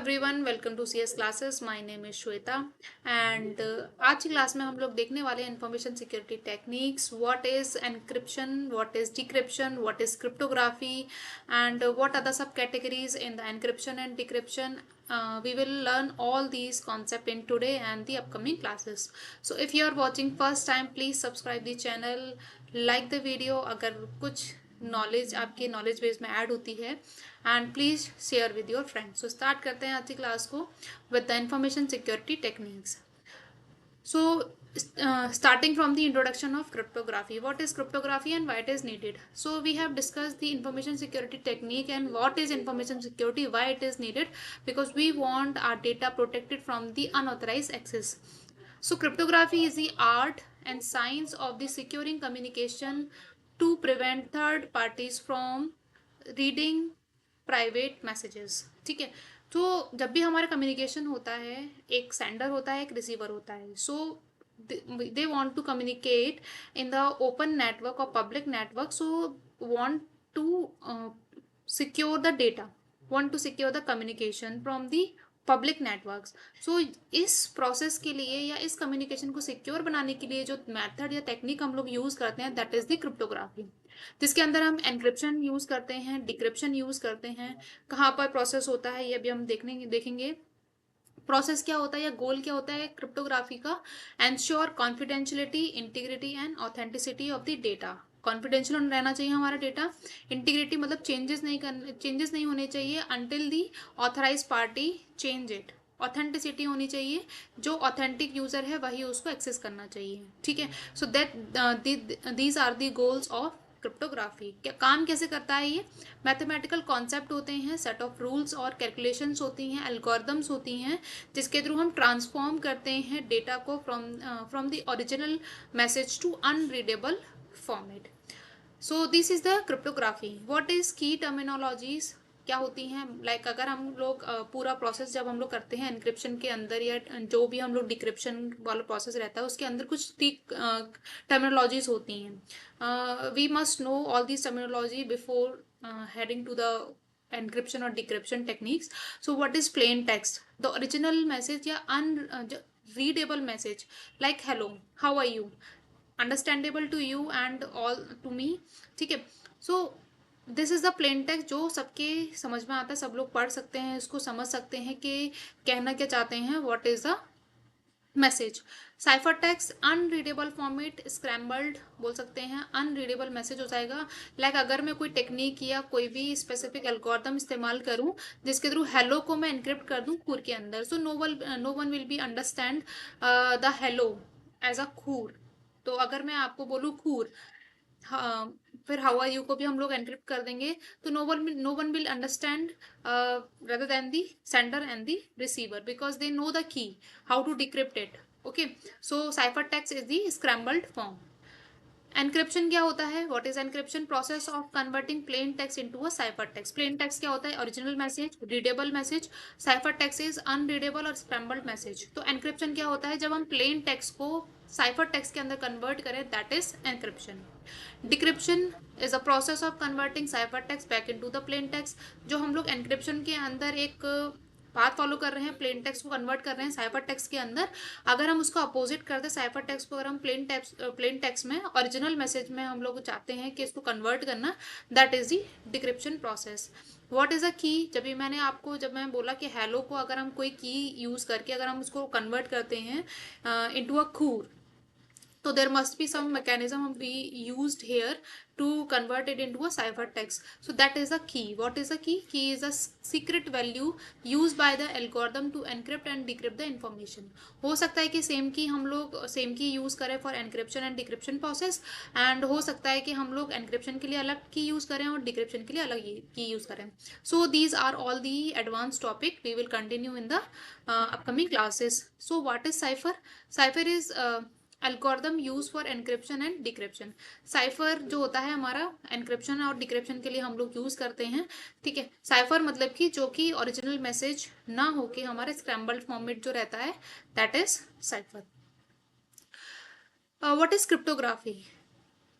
Everyone, welcome to CS classes. My name is Shweta and आज की class में हम लोग देखने वाले हैं information security techniques. What is encryption, what is decryption, what is cryptography and what are the sub categories in the encryption and decryption. We will learn all these concepts in today and the upcoming classes. So if you are watching first time, please subscribe the channel, like the video अगर कुछ knowledge आपके knowledge base में add होती है, and please share with your friends. So start करते हैं आज की क्लास को with the information security techniques. So, starting from the introduction of cryptography, what is cryptography and why it is needed? So, we have discussed the information security technique and what is information security, why it is needed, because we want our data protected from the unauthorized access. So, cryptography is the art and science of the securing communication to prevent third parties from reading private messages. ठीक है, तो जब भी हमारा communication होता है, एक sender होता है, एक रिसीवर होता है. So they want to communicate in the open network और public network. So want to secure the data, want to secure the communication from the public networks. So इस प्रोसेस के लिए या इस कम्युनिकेशन को सिक्योर बनाने के लिए जो मेथड या टेक्निक हम लोग यूज करते हैं, दैट इज द क्रिप्टोग्राफी, जिसके अंदर हम एनक्रिप्शन यूज करते हैं, डिक्रिप्शन यूज करते हैं. कहाँ पर प्रोसेस होता है ये भी हम देखेंगे. प्रोसेस क्या होता है या गोल क्या होता है क्रिप्टोग्राफी का? Ensure confidentiality, integrity and authenticity of the data. Confidential रहना चाहिए हमारा डेटा. इंटीग्रिटी मतलब चेंजेस नहीं होने चाहिए until the authorise party change it. Authenticity होनी चाहिए, जो ऑथेंटिक यूजर है वही उसको एक्सेस करना चाहिए. ठीक है, so that these are the goals of cryptography. क्या काम कैसे करता है ये? मैथमेटिकल कॉन्सेप्ट होते हैं, सेट ऑफ रूल्स और कैलकुलेशंस होती हैं, एल्गोरिदम्स होती हैं, जिसके थ्रू हम ट्रांसफॉर्म करते हैं डेटा को from the original message to unreadable format. So this is the cryptography. What is key terminologies क्या होती हैं? लाइक अगर हम लोग पूरा प्रोसेस जब हम लोग करते हैं एनक्रिप्शन के अंदर या जो भी हम लोग डिक्रिप्शन वाला प्रोसेस रहता है उसके अंदर कुछ टर्मिनोलॉजीज होती हैं. We must know all these terminology before heading to the encryption or decryption techniques. So what is plain text? The original message या unreadable message like hello, how are you, understandable to you and all to me. ठीक है, so this is the plain text जो सबके समझ में आता है, सब लोग पढ़ सकते हैं, इसको समझ सकते हैं कि कहना क्या चाहते हैं, what is the message. Cipher text unreadable format, scrambled बोल सकते हैं, अनरीडेबल मैसेज हो जाएगा. लाइक अगर मैं कोई टेक्निक या कोई भी स्पेसिफिक एल्गोरिथम इस्तेमाल करूं जिसके थ्रू हेलो को मैं एनक्रिप्ट कर दूं खूर के अंदर, so no one will be understand the hello as a खूर. तो अगर मैं आपको बोलूँ खूर, हाँ, फिर हाउ आर यू को भी हम लोग एनक्रिप्ट कर देंगे, तो no one will understand rather than the sender and the receiver because they know the key how to decrypt it. Okay, so ciphertext is the scrambled form. Encryption क्या होता है? What is encryption? Process of converting plain text into a cipher text. Plain text क्या होता है? Original message, readable message. Cipher text is unreadable और scrambled message. तो encryption क्या होता है? जब हम प्लेन टेक्स्ट को साइफर टेक्स्ट के अंदर कन्वर्ट करें, that is encryption. Decryption is a process of converting cipher text back into the plain text. जो हम लोग एनक्रिप्शन के अंदर एक पाथ फॉलो कर रहे हैं, प्लेन टेक्स्ट को कन्वर्ट कर रहे हैं साइफर टेक्स्ट के अंदर, अगर हम उसको अपोजिट करते हैं साइफर टेक्स्ट को, अगर हम प्लेन टेक्स्ट में ओरिजिनल मैसेज में हम लोग चाहते हैं कि इसको कन्वर्ट करना, that is the decryption process. What is a की? जब मैं बोला कि हेलो को अगर हम कोई की यूज करके अगर हम उसको कन्वर्ट करते हैं इनटू अ खूर, so there must be some mechanism be used here to convert it into a ciphertext. So that is a key. What is a key? Key is a secret value used by the algorithm to encrypt and decrypt the information. हो सकता है कि same की हम लोग same की use करें for encryption and decryption process, and हो सकता है कि हम लोग एनक्रिप्शन के लिए अलग की यूज करें और डिक्रिप्शन के लिए अलग की यूज करें. So these are all the advance topic we will continue in the upcoming classes. So what is cipher? Cipher is algorithm use for encryption and decryption. Cipher जो होता है हमारा एनक्रिप्शन और डिक्रिप्शन के लिए हम लोग यूज करते हैं. ठीक है, साइफर मतलब कि जो कि ओरिजिनल मैसेज ना हो के हमारे स्क्रैम्बल्ड फॉर्मेट जो रहता है, that is cipher. What is cryptography?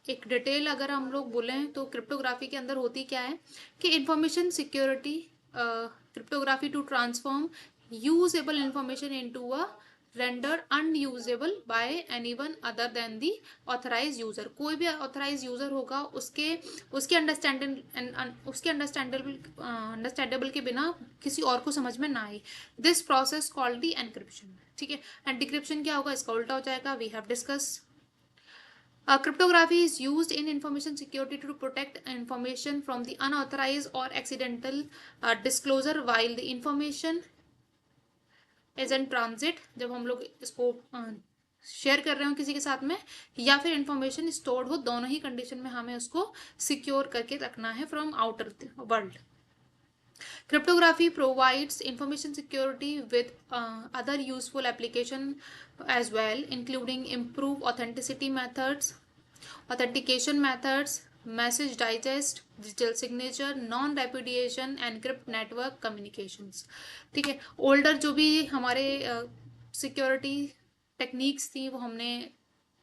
एक डिटेल अगर हम लोग बोलें तो क्रिप्टोग्राफी के अंदर होती क्या है कि information security cryptography to transform usable information into a rendered unusable by anyone other than the authorized user. कोई भी authorized user होगा उसके अंडरस्टैंडेबल के बिना किसी और को समझ में ना आए. This process called the encryption. ठीक है. एंड डिक्रिप्शन क्या होगा, इसका उल्टा हो जाएगा. We have discuss. Cryptography is used in information security to protect information from the unauthorized or accidental disclosure while the information is in transit. जब हम लोग इसको शेयर कर रहे हो किसी के साथ में या फिर इंफॉर्मेशन स्टोर्ड हो, दोनों ही कंडीशन में हमें उसको सिक्योर करके रखना है from outer world. Cryptography provides information security with other useful application as well, including improved authentication methods, message digest, digital signature, non-repudiation, encrypt network communications. ठीक है. ओल्डर जो भी हमारे सिक्योरिटी टेक्निक्स थी वो हमने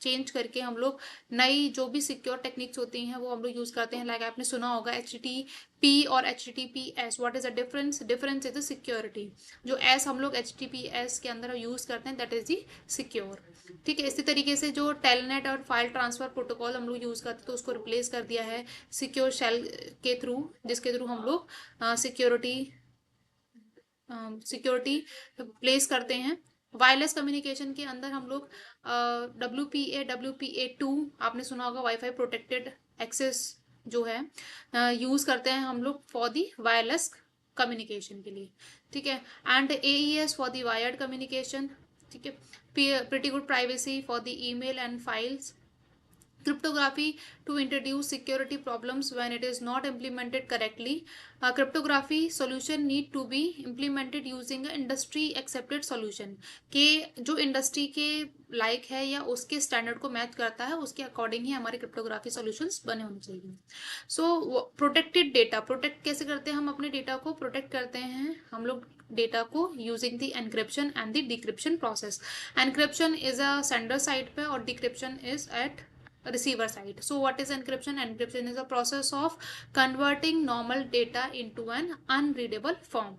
चेंज करके हम लोग नई जो भी सिक्योर टेक्निक्स होती हैं वो हम लोग यूज करते हैं. लाइक आपने सुना होगा HTTP और HTTPS. What is the difference? Difference is the security. जो एस हम लोग HTTPS के अंदर यूज करते हैं दैट इज द सिक्योर. ठीक है. इसी तरीके से जो टेलनेट और फाइल ट्रांसफर प्रोटोकॉल हम लोग यूज करते हैं तो उसको रिप्लेस कर दिया है सिक्योर शेल के थ्रू, जिसके थ्रू हम लोग सिक्योरिटी प्लेस करते हैं. वायरलेस कम्युनिकेशन के अंदर हम लोग WPA2 आपने सुना होगा, वाईफाई प्रोटेक्टेड एक्सेस जो है यूज करते हैं हम लोग फॉर दी वायरलेस कम्युनिकेशन के लिए. ठीक है. And AES for the wired communication. ठीक है. pretty good privacy for the email and files. Cryptography to introduce security problems when it is not implemented correctly. Cryptography solution need to be implemented using a industry accepted solution. के जो industry के like है या उसके standard को match करता है उसके अकॉर्डिंग ही हमारे क्रिप्टोग्राफी सॉल्यूशंस बने होने चाहिए. सो प्रोटेक्टेड डेटा, प्रोटेक्ट कैसे करते हैं हम अपने डेटा को? प्रोटेक्ट करते हैं हम लोग डेटा को using the encryption and the decryption process. Encryption is a sender side पे और decryption is at receiver side. So what is encryption? Encryption is a process of converting normal data into an unreadable form.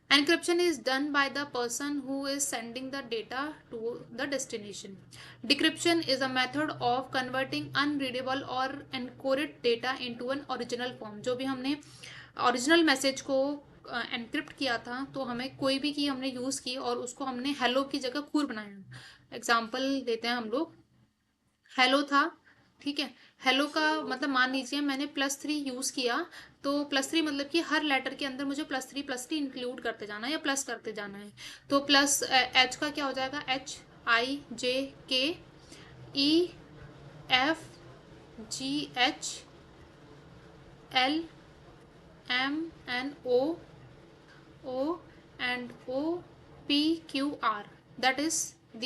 Encryption is done by the person who is sending the data to the destination. Decryption is a method of converting unreadable or encoded data into an original form. जो भी हमने original message को encrypt किया था तो हमें कोई भी की हमने यूज की और उसको हमने हेलो की जगह खूर बनाया. एग्जाम्पल देते हैं हम लोग. हेलो था. ठीक है. हेलो का मतलब मान लीजिए मैंने +3 यूज किया तो +3 मतलब कि हर लेटर के अंदर मुझे +3 इंक्लूड करते जाना है या प्लस करते जाना है. तो प्लस H का क्या हो जाएगा? HIJKEFGHLMNO and OPQR. That is the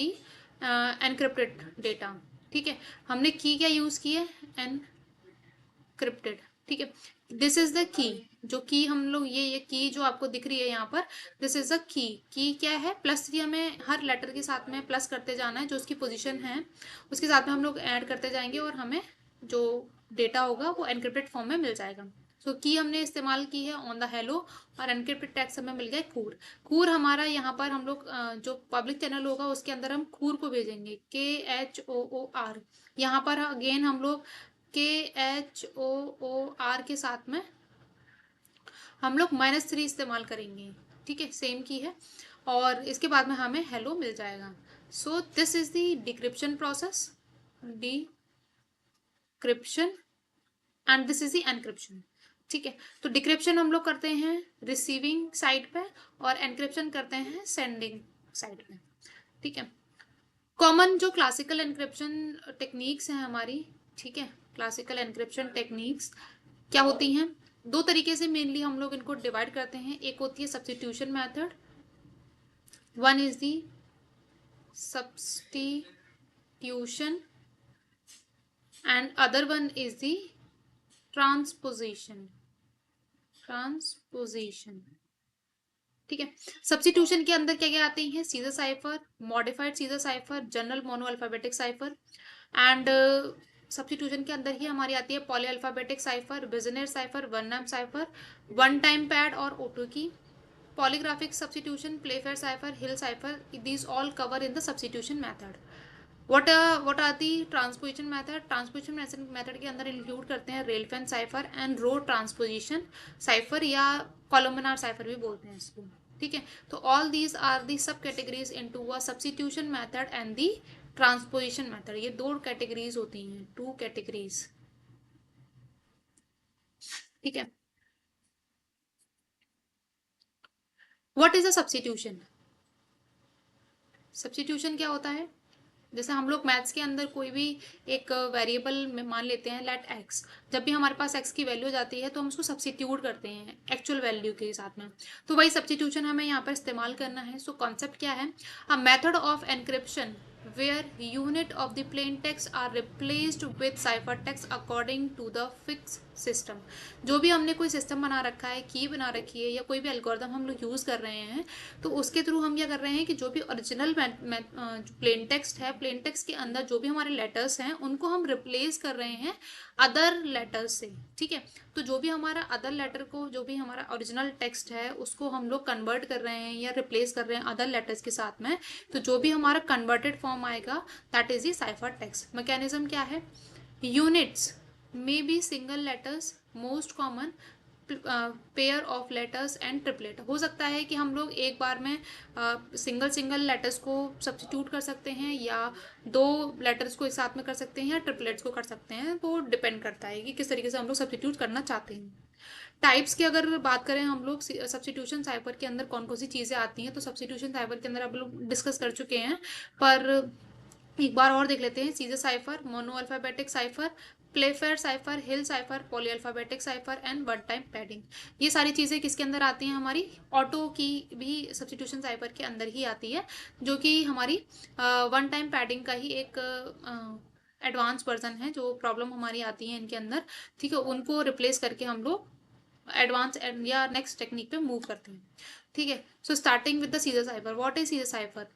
encrypted data. ठीक है. हमने की क्या यूज की है? एनक्रिप्टेड. ठीक है. This is the key. जो की हम लोग ये की जो आपको दिख रही है यहाँ पर, दिस इज द की क्या है? +3 हमें हर लेटर के साथ में प्लस करते जाना है. जो उसकी पोजीशन है उसके साथ में हम लोग ऐड करते जाएंगे और हमें जो डेटा होगा वो एनक्रिप्टेड फॉर्म में मिल जाएगा. सो की हमने इस्तेमाल की है ऑन द हेलो और एनक्रिप्टेड टेक्स्ट हमें मिल गया खूर. खूर हमारा यहाँ पर हम लोग जो पब्लिक चैनल होगा उसके अंदर हम खूर को भेजेंगे KHOOR. यहाँ पर अगेन हम लोग KHOOR के साथ में हम लोग -3 इस्तेमाल करेंगे. ठीक है. सेम की है और इसके बाद में हमें हेलो मिल जाएगा. सो this is the decryption process, decryption and this is the encryption. ठीक है. तो डिक्रिप्शन हम लोग करते हैं रिसीविंग साइड पे और एनक्रिप्शन करते हैं सेंडिंग साइड पे. ठीक है. कॉमन जो क्लासिकल एनक्रिप्शन टेक्निक्स हैं हमारी. ठीक है. क्लासिकल एनक्रिप्शन टेक्निक्स क्या होती हैं? 2 तरीके से मेनली हम लोग इनको डिवाइड करते हैं. एक होती है substitution method. One is the substitution and other one is the transposition. ठीक है. सब्स्टिट्यूशन के अंदर क्या क्या आते हैं? Caesar cipher, modified Caesar cipher, general monoalphabetic cipher. And substitution के अंदर ही हमारी आती है polyalphabetic cipher, Vigenere cipher, Vernam cipher, one time pad और O2 की. polygraphic substitution, Playfair cipher, Hill cipher, these all cover in the substitution method. what are the transposition method? Transposition method के अंदर include करते हैं rail fence cipher and row transposition cipher, या columnar cipher भी बोलते हैं इसको, ठीक है। तो ऑल दीज आर दी सब categories into a substitution method and the transposition method. ये दो कैटेगरीज होती हैं, टू कैटेगरीज, ठीक है। What is a substitution? Substitution क्या होता है? जैसे हम लोग मैथ्स के अंदर कोई भी एक वेरिएबल में मान लेते हैं लेट एक्स, जब भी हमारे पास एक्स की वैल्यू जाती है तो हम उसको सब्स्टिट्यूट करते हैं एक्चुअल वैल्यू के साथ में, तो वही सब्स्टिट्यूशन हमें यहाँ पर इस्तेमाल करना है। सो कॉन्सेप्ट क्या है? A method of encryption where unit of the plain text are replaced with ciphertext according to the fixed system। जो भी हमने कोई सिस्टम बना रखा है, की बना रखी है, या कोई भी एल्गोरिथम हम लोग यूज़ कर रहे हैं, तो उसके थ्रू हम क्या कर रहे हैं कि जो भी ओरिजिनल प्लेन टेक्स्ट है, प्लेन टेक्स्ट के अंदर जो भी हमारे लेटर्स हैं उनको हम रिप्लेस कर रहे हैं अदर लेटर्स से, ठीक है। तो जो भी हमारा अदर लेटर को, जो भी हमारा ओरिजिनल टेक्स्ट है उसको हम लोग कन्वर्ट कर रहे हैं या रिप्लेस कर रहे हैं अदर लेटर्स के साथ में, तो जो भी हमारा कन्वर्टेड फॉर्म आएगा that is the cipher text. Mechanism क्या है? Units may be single letters, most common pair of letters and triplet. हो सकता है कि हम लोग एक बार में सिंगल सिंगल लेटर्स को सब्स्टिट्यूट कर सकते हैं, या दो लेटर्स को एक साथ में कर सकते हैं, या ट्रिपलेट्स को कर सकते हैं, वो डिपेंड करता है कि किस तरीके से हम लोग सब्स्टिट्यूट करना चाहते हैं। टाइप्स की अगर बात करें हम लोग सब्स्टिट्यूशन साइफर के अंदर कौन कौन सी चीज़ें आती हैं, तो सब्स्टिट्यूशन साइफर के अंदर आप लोग डिस्कस कर चुके हैं, पर एक बार और देख लेते हैं। Caesar cipher, monoalphabetic cipher, Playfair cipher, hill cipher, polyalphabetic cipher and one time padding. ये सारी चीज़ें किसके अंदर आती हैं? हमारी ऑटो की भी सब्स्टिट्यूशन साइफर के अंदर ही आती है, जो कि हमारी वन टाइम पैडिंग का ही एक एडवांस वर्जन है। जो प्रॉब्लम हमारी आती है इनके अंदर, ठीक है, उनको रिप्लेस करके हम लोग एडवांस या नेक्स्ट टेक्निक पे मूव करते हैं, ठीक है। So starting with the seizure cipher. What is scissor cipher?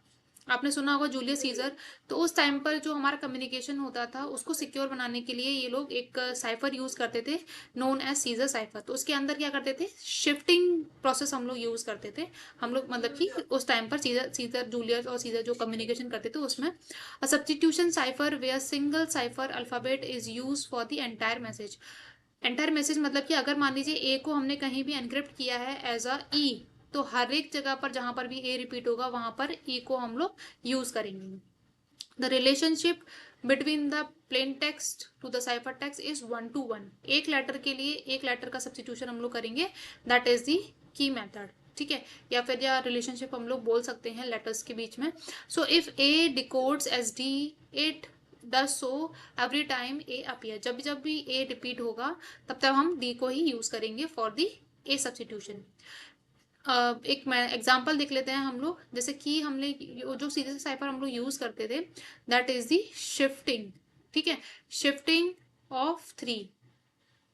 आपने सुना होगा जूलियस सीजर। तो उस टाइम पर जो हमारा कम्युनिकेशन होता था उसको सिक्योर बनाने के लिए ये लोग एक साइफर यूज करते थे नोन एज सीजर साइफर। तो उसके अंदर क्या करते थे? शिफ्टिंग प्रोसेस हम लोग यूज करते थे। हम लोग मतलब कि उस टाइम पर सीजर जूलियस और सीजर जो कम्युनिकेशन करते थे उसमें substitution cipher where single cipher alphabet is use for the entire message. Entire message मतलब कि अगर मान लीजिए ए को हमने कहीं भी एनक्रिप्ट किया है एज अ ई, तो हर एक जगह पर जहां पर भी ए रिपीट होगा वहां पर ई को हम लोग यूज करेंगे। The relationship between the plain text to the cipher text is 1 to 1। एक लेटर के लिए एक लेटर का सब्स्टिट्यूशन हम लोग करेंगे, that is the key method, ठीक है। या फिर या रिलेशनशिप हम लोग बोल सकते हैं लेटर्स के बीच में। So if A डिकोड्स S D, it does so every time A appear. जब जब भी ए रिपीट होगा तब तब हम डी को ही यूज करेंगे फॉर दी ए सब्स्टिट्यूशन। एक मैं एग्जांपल देख लेते हैं हम लोग। जैसे कि हमने जो सीधे साइफर हम लोग यूज करते थे दैट इज दी शिफ्टिंग, ठीक है। शिफ्टिंग ऑफ 3,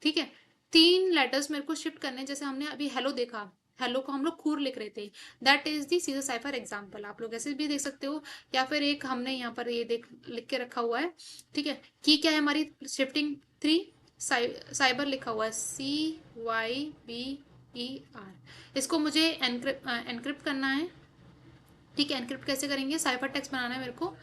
ठीक है। 3 लेटर्स मेरे को शिफ्ट करने, जैसे हमने अभी हेलो देखा, हेलो को हम लोग खूर लिख रहे थे, that is the scissor cipher example. आप लोग ऐसे भी देख सकते हो, या फिर एक हमने यहाँ पर ये देख लिख के रखा हुआ है, ठीक है। की क्या है हमारी? शिफ्टिंग 3, साइबर लिखा हुआ है CYBER। इसको मुझे एनक्रिप्ट करना है, ठीक है। एनक्रिप्ट कैसे करेंगे? साइफर टेक्स्ट बनाना है मेरे को,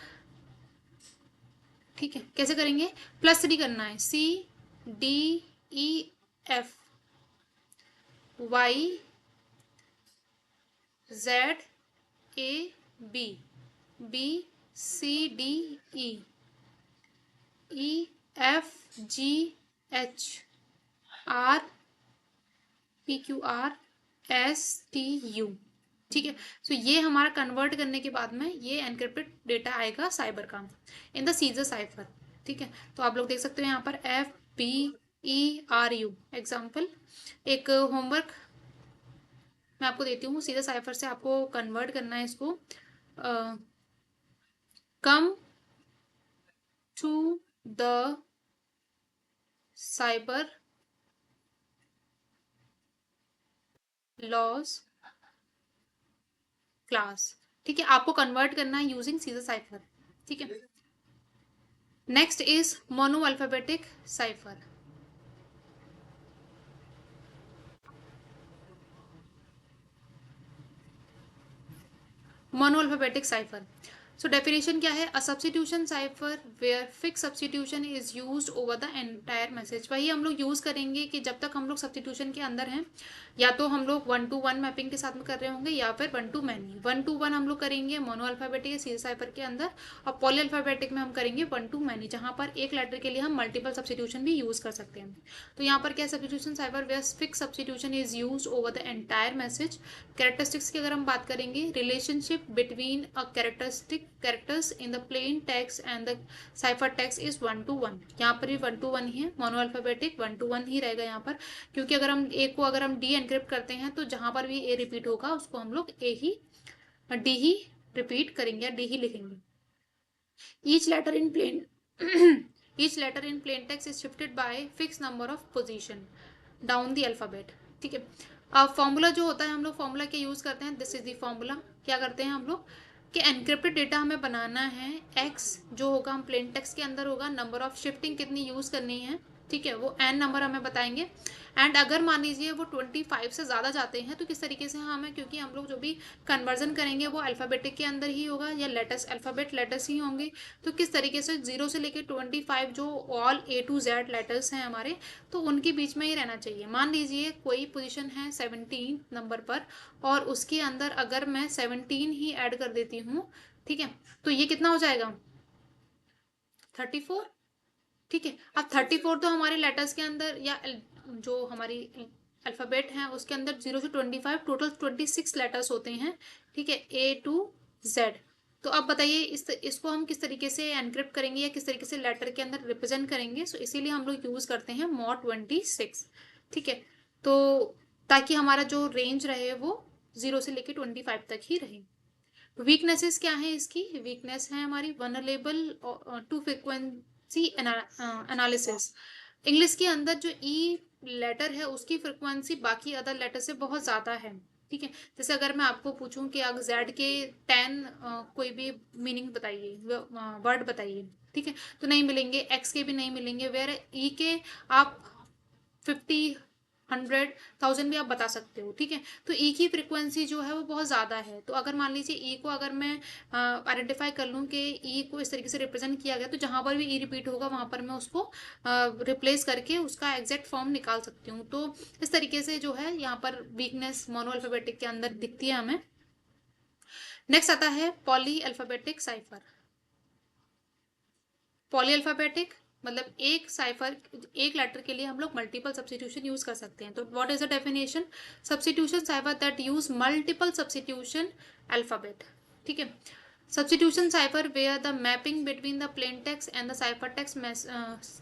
ठीक है। कैसे करेंगे? +3 करना है, CDEFYZABCDEFGHRPQRSTU, ठीक है। सो ये हमारा कन्वर्ट करने के बाद में ये एनक्रिप्टेड डेटा आएगा साइबर का इन द सीजर साइफर, ठीक है। तो आप लोग देख सकते हो यहाँ पर FBERU एग्जाम्पल। एक होमवर्क मैं आपको देती हूँ, सीधे साइफर से आपको कन्वर्ट करना है इसको। Come to the cyber laws class, ठीक है। आपको कन्वर्ट करना है यूजिंग सीजर साइफर, ठीक है। Next is monoalphabetic cipher. Monoalphabetic cipher. So definition क्या है? A substitution cipher where fix substitution is used over the entire message. वही हम लोग यूज करेंगे कि जब तक हम लोग सब्स्टिट्यूशन के अंदर हैं, या तो हम लोग 1 to 1 मैपिंग के साथ में कर रहे होंगे, या फिर 1 to many। 1 to 1 हम लोग करेंगे मोनो अल्फाबेटिक सी साइफर के अंदर, और पॉली अल्फाबेटिक में हम करेंगे 1 to many, जहां पर एक लेटर के लिए हम मल्टीपल सब्स्टिट्यूशन भी यूज कर सकते हैं। तो यहाँ पर क्या substitution cipher where fix substitution is used over the entire message. Characteristics की अगर हम बात करेंगे, relationship between a characters in the plain text and the cipher text is 1 to 1। यहाँ पर भी 1 to 1 ही है, मोनो अल्फाबेटिक 1 to 1 ही रहेगा यहाँ पर, क्योंकि अगर हम ए को अगर हम डी एनक्रिप्ट करते हैं तो जहां पर भी ए रिपीट होगा उसको हम लोग ए ही डी ही रिपीट करेंगे या डी ही लिखेंगे। Each letter in plain each letter in plain text is shifted by fixed number of position down the alphabet। ठीक है। अब फॉर्मूला जो होता है, हम लोग फॉर्मूला क्या यूज करते हैं? This is the formula. क्या करते हैं हम लोग कि एनक्रिप्टेड डेटा हमें बनाना है, एक्स जो होगा हम प्लेन टेक्स्ट के अंदर होगा, नंबर ऑफ शिफ्टिंग कितनी यूज करनी है, ठीक है, वो एन नंबर हमें बताएंगे। एंड अगर मान लीजिए वो 25 से ज़्यादा जाते हैं तो किस तरीके से हमें, क्योंकि हम लोग जो भी कन्वर्जन करेंगे वो अल्फ़ाबेटिक के अंदर ही होगा या लेटर्स अल्फ़ाबेट लेटर्स ही होंगे, तो किस तरीके से 0 से लेकर 25 जो all A to Z letters हैं हमारे, तो उनके बीच में ही रहना चाहिए। मान लीजिए कोई पोजीशन है 17 नंबर पर, और उसके अंदर अगर मैं 17 ही ऐड कर देती हूँ, ठीक है, तो ये कितना हो जाएगा? 34। ठीक है। अब 34 तो हमारे लेटर्स के अंदर या जो हमारी अल्फ़ाबेट है उसके अंदर 0 से 25 टोटल 26 लेटर्स होते हैं, ठीक है, A to Z। तो अब बताइए इसको हम किस तरीके से एनक्रिप्ट करेंगे या किस तरीके से लेटर के अंदर रिप्रेजेंट करेंगे। सो इसीलिए हम लोग यूज करते हैं mod 26। ठीक है, तो ताकि हमारा जो रेंज रहे वो 0 से लेकर 25 तक ही रहे। वीकनेसेस क्या है इसकी? वीकनेस है हमारी vulnerable to frequency analysis. English के अंदर जो ई लेटर है उसकी फ्रिक्वेंसी बाकी अदर लेटर से बहुत ज़्यादा है। ठीक है, जैसे अगर मैं आपको पूछूं कि अगर जेड के 10 कोई भी मीनिंग बताइए, वर्ड बताइए, ठीक है, तो नहीं मिलेंगे, एक्स के भी नहीं मिलेंगे, वेर ई के आप 50 100 1000 भी आप बता सकते हो। ठीक है, तो ई की फ्रिक्वेंसी जो है वो बहुत ज़्यादा है। तो अगर मान लीजिए ई को अगर मैं आइडेंटिफाई कर लूँ कि ई को इस तरीके से रिप्रेजेंट किया गया, तो जहाँ पर भी ई रिपीट होगा वहाँ पर मैं उसको रिप्लेस करके उसका एग्जैक्ट फॉर्म निकाल सकती हूँ। तो इस तरीके से जो है यहाँ पर वीकनेस मोनो अल्फाबेटिक के अंदर दिखती है हमें। नेक्स्ट आता है polyalphabetic cipher. Poly alphabetic मतलब एक साइफर, एक लेटर के लिए हम लोग मल्टीपल सब्स्टिट्यूशन यूज कर सकते हैं। तो what is the definition? Substitution cipher that use multiple substitution alphabet. ठीक है, substitution cipher where the mapping between the plain text and the ciphertext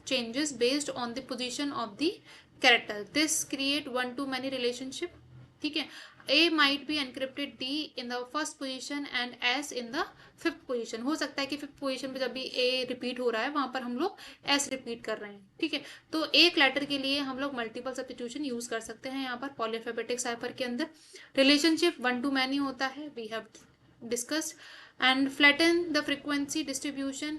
changes based on the position of the character. This create one to many relationship। ठीक है, A might be encrypted D in the first position and S in the fifth position। हो सकता है कि fifth position पे जब भी A repeat हो रहा है वहां पर हम लोग S रिपीट कर रहे हैं। ठीक है, तो एक लेटर के लिए हम लोग मल्टीपल सब्स्टिट्यूशन यूज कर सकते हैं यहाँ पर पॉलीअल्फाबेटिक साइफर के अंदर। रिलेशनशिप 1 to many होता है, we have discussed, and flatten the frequency distribution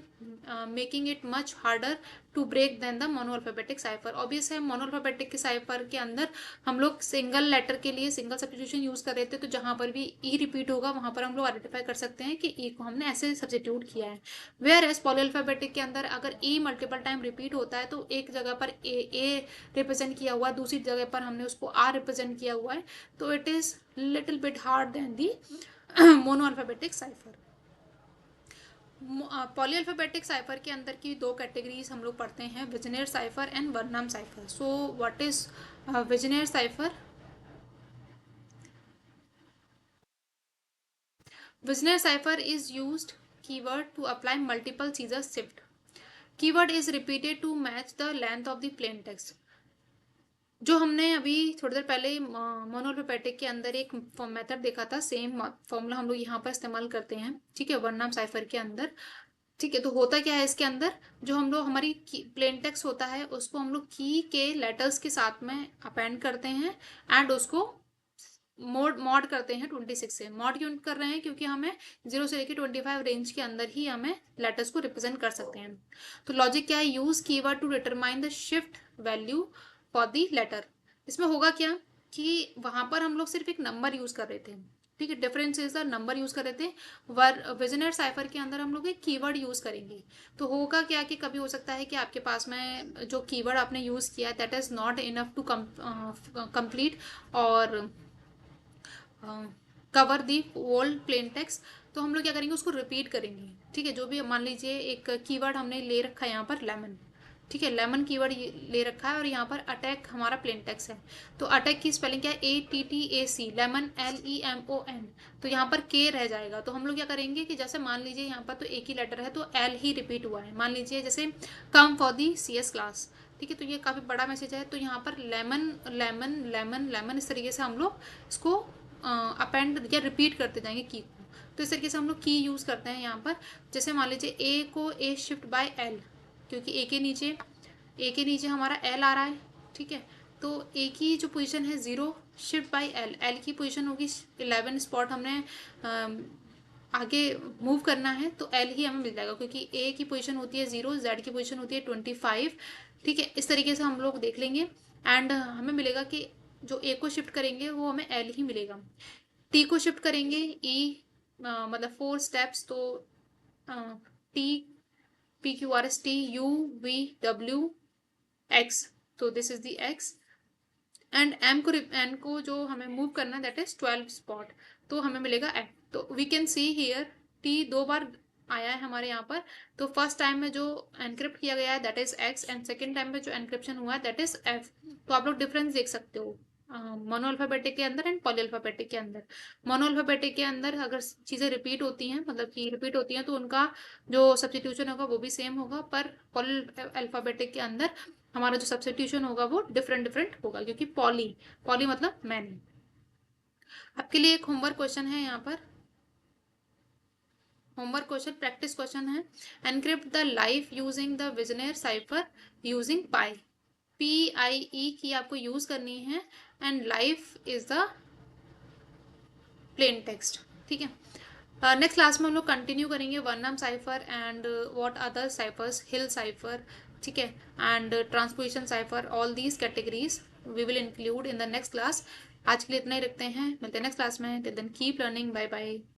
making it much harder to break than the mono alphabetic cipher। Obvious है मोनो अल्फाबेटिक के साइफर के अंदर हम लोग सिंगल लेटर के लिए सिंगल सब्स्टिट्यूशन यूज कर रहे थे, तो जहां पर भी ई रिपीट होगा वहां पर हम लोग आइडेंटिफाई कर सकते हैं कि ई को हमने ऐसे सब्स्टिट्यूट किया है। वेयर एज पॉली अल्फाबेटिक के अंदर अगर ई मल्टीपल टाइम रिपीट होता है तो एक जगह पर ए रिप्रेजेंट किया हुआ है, दूसरी जगह पर हमने उसको आर रिप्रेजेंट किया हुआ है, तो it is little bit hard than the monoalphabetic cipher. Polyalphabetic cipher के अंदर की दो कैटेगरीज हम लोग पढ़ते हैं, Vigenere cipher and Vernam cipher. So what is Vigenere cipher? Vigenere cipher is used keyword to apply multiple Caesar shift. Keyword is repeated to match the length of the plain text. जो हमने अभी थोड़ी देर पहले mono alphabetic के अंदर एक method देखा था, सेम फॉर्मूला हम लोग यहाँ पर इस्तेमाल करते हैं। ठीक है, वर्नाम साइफर के अंदर। ठीक है, तो होता क्या है इसके अंदर, जो हम लोग हमारी प्लेन टेक्स्ट होता है उसको हम लोग की के लेटर्स के साथ में अपेंड करते हैं एंड उसको मॉड करते हैं 26 से। मॉड क्यों कर रहे हैं? क्योंकि हमें 0 से लेकर 25 रेंज के अंदर ही हमें लेटर्स को रिप्रेजेंट कर सकते हैं। तो लॉजिक क्या है? Use keyword to determine the shift value for the letter. इसमें होगा क्या कि वहां पर हम लोग सिर्फ एक नंबर यूज कर रहे थे, ठीक है, difference is the number use कर रहे थे। विजनर साइफर के अंदर हम लोग एक कीवर्ड यूज करेंगे। तो होगा क्या कि कभी हो सकता है कि आपके पास में जो कीवर्ड आपने यूज किया है that is not enough to complete और cover the whole plain text. तो हम लोग क्या करेंगे, उसको रिपीट करेंगे। ठीक है, जो भी मान लीजिए एक कीवर्ड हमने ले रखा है यहाँ पर लेमन। ठीक है, लेमन कीवर्ड ले रखा है और यहाँ पर अटैक हमारा प्लेन टेक्स्ट है। तो अटैक की स्पेलिंग क्या है, ATTAC, लेमन LEMON। तो यहाँ पर के रह जाएगा। तो हम लोग क्या करेंगे कि जैसे मान लीजिए यहाँ पर तो एक ही लेटर है तो एल ही रिपीट हुआ है। मान लीजिए जैसे come for the CS class. ठीक है, तो ये काफ़ी बड़ा मैसेज है। तो यहाँ पर लेमन लेमन लेमन लेमन इस तरीके से हम लोग इसको अपेंड या रिपीट करते जाएंगे की को। तो इस तरीके से हम लोग की यूज़ करते हैं यहाँ पर। जैसे मान लीजिए ए को ए शिफ्ट बाय एल, क्योंकि ए के नीचे हमारा एल आ रहा है। ठीक है, तो ए की जो पोजीशन है 0 शिफ्ट बाय एल, एल की पोजीशन होगी 11 स्पॉट हमने आगे मूव करना है तो एल ही हमें मिल जाएगा, क्योंकि ए की पोजीशन होती है 0, जेड की पोजीशन होती है 25। ठीक है, इस तरीके से हम लोग देख लेंगे एंड हमें मिलेगा कि जो ए को शिफ्ट करेंगे वो हमें एल ही मिलेगा। टी को शिफ्ट करेंगे ई, मतलब 4 स्टेप्स, तो टी PQRST UVWX, तो this is the X. And N को जो हमें मूव करना है दैट इज 12 स्पॉट, तो हमें मिलेगा एफ। तो we can see here T 2 बार आया है हमारे यहाँ पर। तो फर्स्ट टाइम में जो एनक्रिप्ट किया गया है that is x and second time में जो एनक्रिप्शन हुआ है दैट इज एफ। तो आप लोग डिफरेंस देख सकते हो मोनो अल्फाबेटिक के अंदर एंड पॉली अल्फाबेटिक के अंदर। मोनो अल्फाबेटिक के अंदर अगर चीज़ें रिपीट होती हैं, मतलब कि रिपीट होती हैं, तो उनका जो सब्सटीट्यूशन होगा वो भी सेम होगा। पर पॉली अल्फाबेटिक के अंदर हमारा जो सब्सटीट्यूशन होगा वो डिफरेंट डिफरेंट होगा, क्योंकि पॉली पॉली मतलब मैनी। आपके लिए एक होमवर्क क्वेश्चन है यहाँ पर। होमवर्क क्वेश्चन, प्रैक्टिस क्वेश्चन है। Encrypt the life using the Vigenere cipher using pie. PIE की आपको यूज करनी है and life is the plain text. ठीक है, नेक्स्ट क्लास में हम लोग कंटिन्यू करेंगे Vernam cipher and what other ciphers, Hill cipher. ठीक है, and transposition cipher, all these categories we will include in the next class. आज के लिए इतना ही रखते हैं, मिलते हैं नेक्स्ट क्लास में। Till then keep learning, bye bye.